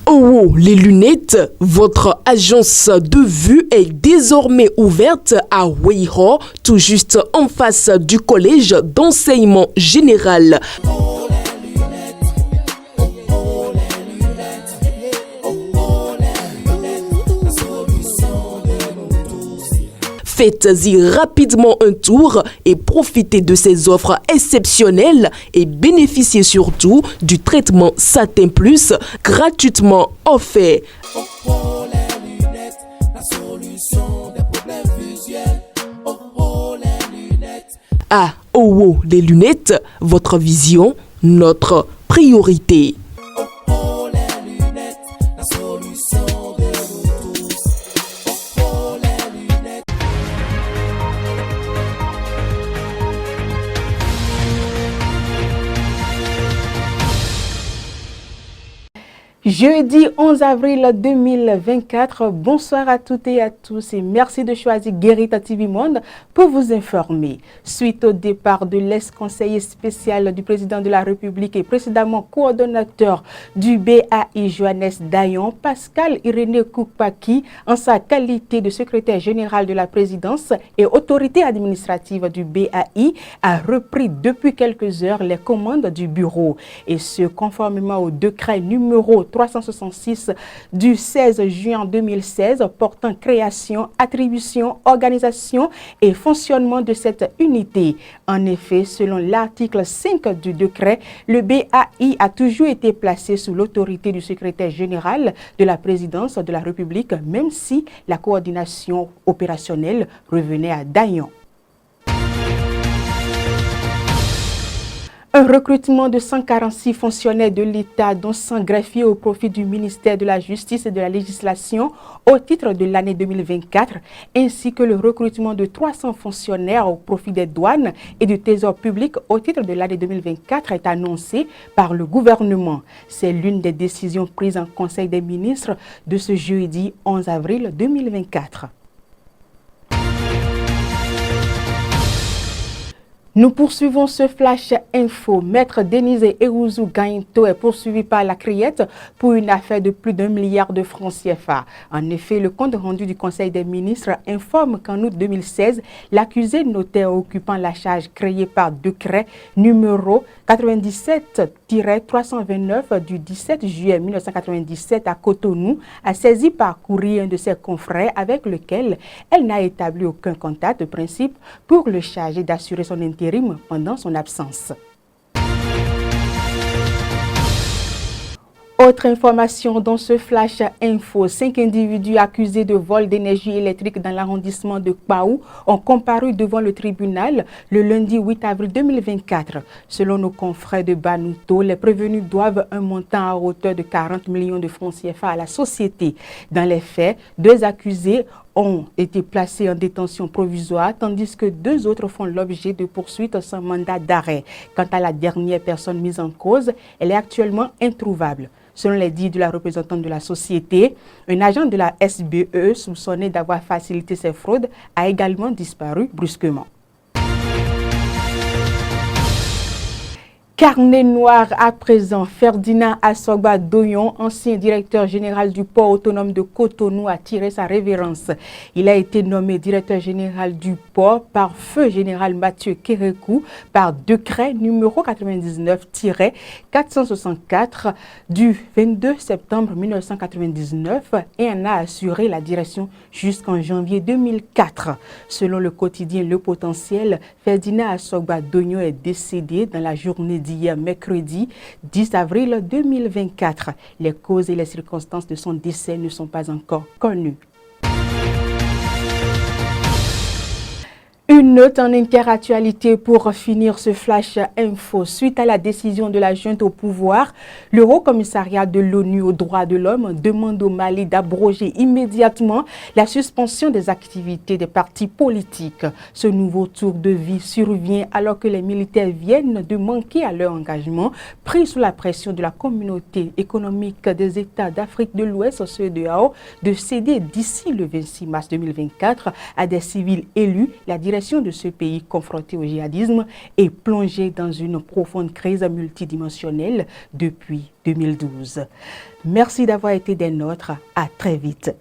Oh, les lunettes, votre agence de vue est désormais ouverte à Weiho, tout juste en face du collège d'enseignement général. Faites-y rapidement un tour et profitez de ces offres exceptionnelles et bénéficiez surtout du traitement Satin Plus gratuitement offert. Ah, oh, les lunettes, votre vision, notre priorité. Jeudi 11 avril 2024, bonsoir à toutes et à tous et merci de choisir Guérita TV Monde pour vous informer. Suite au départ de l'ex-conseiller spécial du président de la République et précédemment coordonnateur du BAI Johannes Dayon, Pascal Irénée Koupaki, en sa qualité de secrétaire général de la présidence et autorité administrative du BAI, a repris depuis quelques heures les commandes du bureau et ce conformément au décret numéro 366 du 16 juin 2016 portant création, attribution, organisation et fonctionnement de cette unité. En effet, selon l'article 5 du décret, le BAI a toujours été placé sous l'autorité du secrétaire général de la présidence de la République, même si la coordination opérationnelle revenait à Dayon. Un recrutement de 146 fonctionnaires de l'État, dont 100 greffiers au profit du ministère de la Justice et de la Législation au titre de l'année 2024, ainsi que le recrutement de 300 fonctionnaires au profit des douanes et du Trésor public au titre de l'année 2024 est annoncé par le gouvernement. C'est l'une des décisions prises en Conseil des ministres de ce jeudi 11 avril 2024. Nous poursuivons ce flash info. Maître Denise Erouzou Gainto est poursuivi par la Criette pour une affaire de plus d'1 milliard de francs CFA. En effet, le compte rendu du Conseil des ministres informe qu'en août 2016, l'accusé notaire occupant la charge créée par décret numéro 97-329 du 17 juillet 1997 à Cotonou a saisi par courrier un de ses confrères avec lequel elle n'a établi aucun contact de principe pour le charger d'assurer son intérim pendant son absence. Autre information dans ce flash info, 5 individus accusés de vol d'énergie électrique dans l'arrondissement de Kpaou ont comparu devant le tribunal le lundi 8 avril 2024. Selon nos confrères de Banuto, les prévenus doivent un montant à hauteur de 40 millions de francs CFA à la société. Dans les faits, 2 accusés ont été placés en détention provisoire, tandis que 2 autres font l'objet de poursuites sans mandat d'arrêt. Quant à la dernière personne mise en cause, elle est actuellement introuvable. Selon les dires de la représentante de la société, un agent de la SBE soupçonné d'avoir facilité ces fraudes a également disparu brusquement. Carnet noir à présent, Ferdinand Assogba Doyon, ancien directeur général du port autonome de Cotonou, a tiré sa révérence. Il a été nommé directeur général du port par feu général Mathieu Kérékou par décret numéro 99-464 du 22 septembre 1999 et en a assuré la direction jusqu'en janvier 2004. Selon le quotidien Le Potentiel, Ferdinand Assogba Doyon est décédé dans la journée d'hier mercredi 10 avril 2024. Les causes et les circonstances de son décès ne sont pas encore connues. Une note en interactualité pour finir ce flash info. Suite à la décision de la junte au pouvoir, le Haut Commissariat de l'ONU aux droits de l'homme demande au Mali d'abroger immédiatement la suspension des activités des partis politiques. Ce nouveau tour de vie survient alors que les militaires viennent de manquer à leur engagement, pris sous la pression de la communauté économique des États d'Afrique de l'Ouest, CEDEAO, de céder d'ici le 26 mars 2024 à des civils élus la direction situation de ce pays confronté au djihadisme et plongé dans une profonde crise multidimensionnelle depuis 2012. Merci d'avoir été des nôtres. À très vite.